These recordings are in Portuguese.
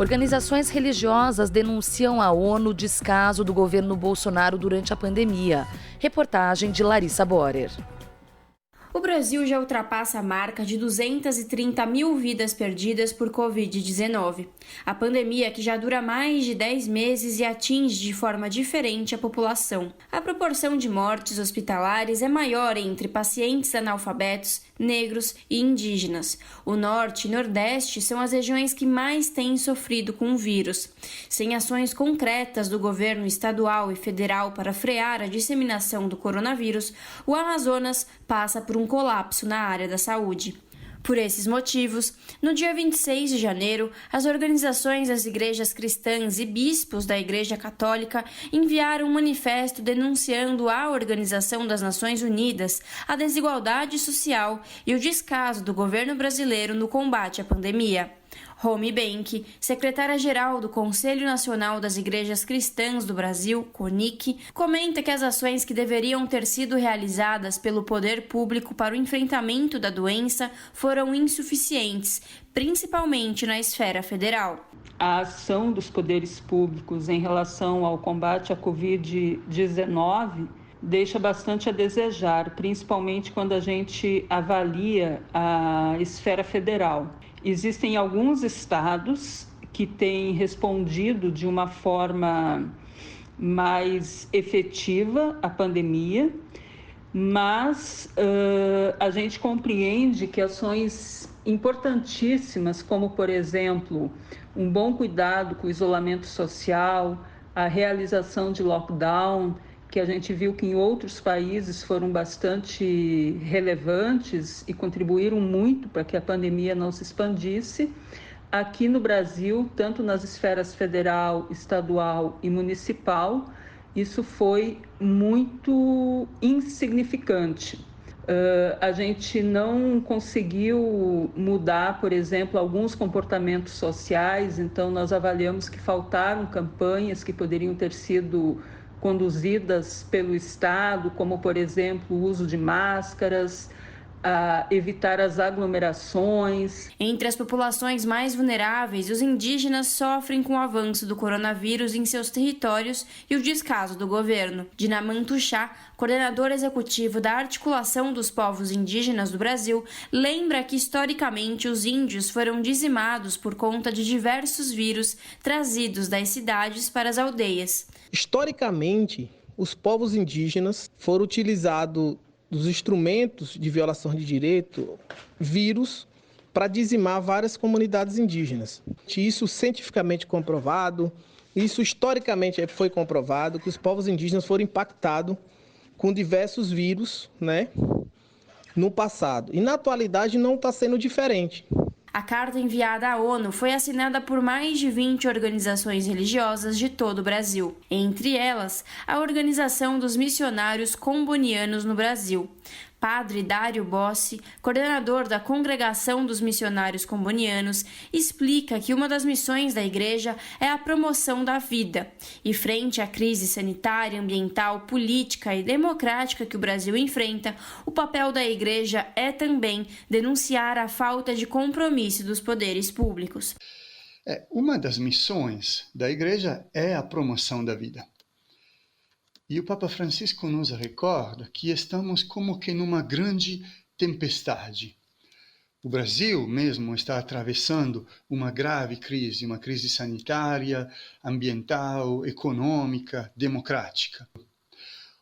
Organizações religiosas denunciam à ONU o descaso do governo Bolsonaro durante a pandemia. Reportagem de Larissa Borer. O Brasil já ultrapassa a marca de 230 mil vidas perdidas por Covid-19. A pandemia, que já dura mais de 10 meses e atinge de forma diferente a população. A proporção de mortes hospitalares é maior entre pacientes analfabetos, negros e indígenas. O norte e nordeste são as regiões que mais têm sofrido com o vírus. Sem ações concretas do governo estadual e federal para frear a disseminação do coronavírus, o Amazonas passa por um colapso na área da saúde. Por esses motivos, no dia 26 de janeiro, as organizações das igrejas cristãs e bispos da Igreja Católica enviaram um manifesto denunciando à Organização das Nações Unidas a desigualdade social e o descaso do governo brasileiro no combate à pandemia. Romy Benck, secretária-geral do Conselho Nacional das Igrejas Cristãs do Brasil, CONIC, comenta que as ações que deveriam ter sido realizadas pelo poder público para o enfrentamento da doença foram insuficientes, principalmente na esfera federal. A ação dos poderes públicos em relação ao combate à Covid-19 deixa bastante a desejar, principalmente quando a gente avalia a esfera federal. Existem alguns estados que têm respondido de uma forma mais efetiva à pandemia, mas a gente compreende que ações importantíssimas, como, por exemplo, um bom cuidado com o isolamento social, a realização de lockdown, que a gente viu que em outros países foram bastante relevantes e contribuíram muito para que a pandemia não se expandisse. Aqui no Brasil, tanto nas esferas federal, estadual e municipal, isso foi muito insignificante. A gente não conseguiu mudar, por exemplo, alguns comportamentos sociais, então nós avaliamos que faltaram campanhas que poderiam ter sido conduzidas pelo Estado, como, por exemplo, o uso de máscaras, a evitar as aglomerações. Entre as populações mais vulneráveis, os indígenas sofrem com o avanço do coronavírus em seus territórios e o descaso do governo. Dinaman Tuxá, coordenador executivo da Articulação dos Povos Indígenas do Brasil, lembra que historicamente os índios foram dizimados por conta de diversos vírus trazidos das cidades para as aldeias. Historicamente, os povos indígenas foram utilizados dos instrumentos de violação de direito, vírus, para dizimar várias comunidades indígenas. Isso cientificamente comprovado, isso historicamente foi comprovado, que os povos indígenas foram impactados com diversos vírus, no passado. E na atualidade não está sendo diferente. A carta enviada à ONU foi assinada por mais de 20 organizações religiosas de todo o Brasil, entre elas a Organização dos Missionários Combonianos no Brasil. Padre Dário Bossi, coordenador da Congregação dos Missionários Combonianos, explica que uma das missões da Igreja é a promoção da vida. E frente à crise sanitária, ambiental, política e democrática que o Brasil enfrenta, o papel da Igreja é também denunciar a falta de compromisso dos poderes públicos. Uma das missões da Igreja é a promoção da vida. E o Papa Francisco nos recorda que estamos como que numa grande tempestade. O Brasil mesmo está atravessando uma grave crise, uma crise sanitária, ambiental, econômica, democrática.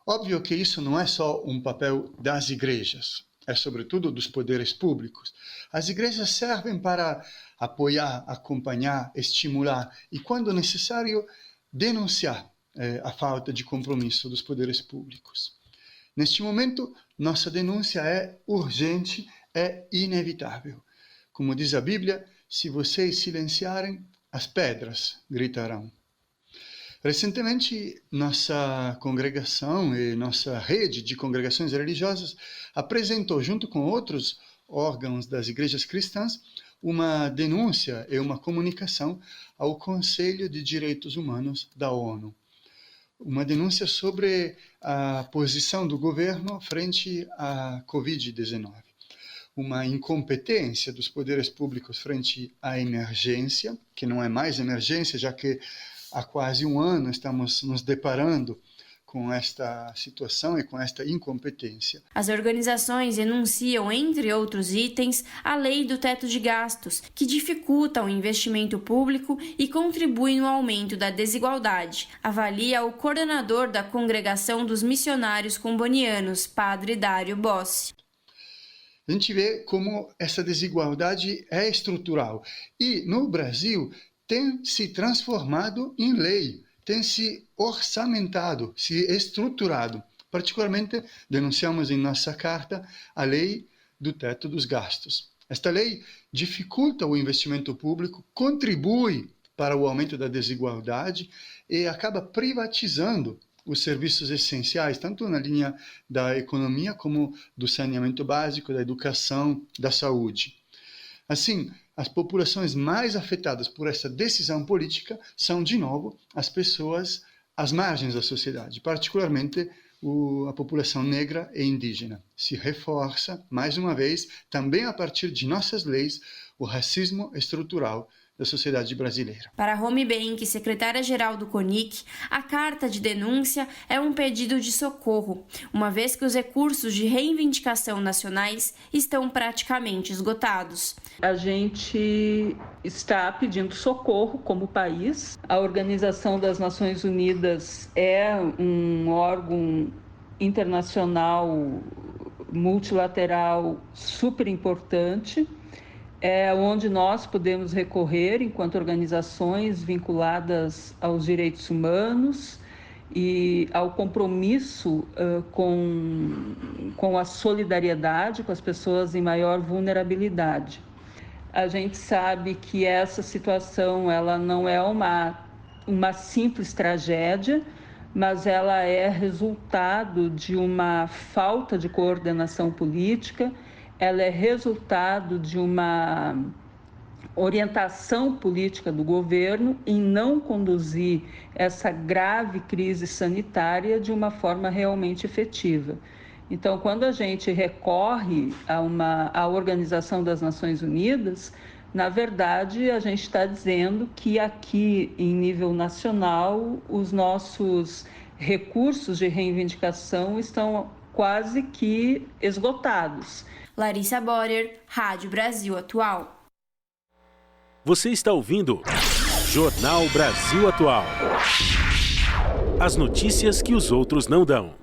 Óbvio que isso não é só um papel das igrejas, é sobretudo dos poderes públicos. As igrejas servem para apoiar, acompanhar, estimular e, quando necessário, denunciar a falta de compromisso dos poderes públicos. Neste momento, nossa denúncia é urgente, é inevitável. Como diz a Bíblia, se vocês silenciarem, as pedras gritarão. Recentemente, nossa congregação e nossa rede de congregações religiosas apresentou, junto com outros órgãos das igrejas cristãs, uma denúncia e uma comunicação ao Conselho de Direitos Humanos da ONU. Uma denúncia sobre a posição do governo frente à Covid-19. uma incompetência dos poderes públicos frente à emergência, que não é mais emergência, já que há quase um ano estamos nos deparando com esta situação e com esta incompetência. As organizações enunciam, entre outros itens, a lei do teto de gastos, que dificulta o investimento público e contribui no aumento da desigualdade, avalia o coordenador da Congregação dos Missionários Combonianos, Padre Dário Bossi. A gente vê como essa desigualdade é estrutural e, no Brasil, tem se transformado em lei, tem se orçamentado, se estruturado. Particularmente, denunciamos em nossa carta a lei do teto dos gastos. Esta lei dificulta o investimento público, contribui para o aumento da desigualdade e acaba privatizando os serviços essenciais, tanto na linha da economia como do saneamento básico, da educação, da saúde. Assim, as populações mais afetadas por essa decisão política são, de novo, as pessoas às margens da sociedade, particularmente a população negra e indígena. Se reforça, mais uma vez, também a partir de nossas leis, o racismo estrutural da sociedade brasileira. Para Romy Benck, secretária-geral do CONIC, a carta de denúncia é um pedido de socorro, uma vez que os recursos de reivindicação nacionais estão praticamente esgotados. A gente está pedindo socorro como país. A Organização das Nações Unidas é um órgão internacional multilateral super importante, é onde nós podemos recorrer enquanto organizações vinculadas aos direitos humanos e ao compromisso com a solidariedade com as pessoas em maior vulnerabilidade. A gente sabe que essa situação ela não é uma simples tragédia, mas ela é resultado de uma falta de coordenação política. Ela é resultado de uma orientação política do governo em não conduzir essa grave crise sanitária de uma forma realmente efetiva. Então, quando a gente recorre à Organização das Nações Unidas, na verdade, a gente está dizendo que aqui, em nível nacional, os nossos recursos de reivindicação estão quase que esgotados. Larissa Borer, Rádio Brasil Atual. Você está ouvindo Jornal Brasil Atual. As notícias que os outros não dão.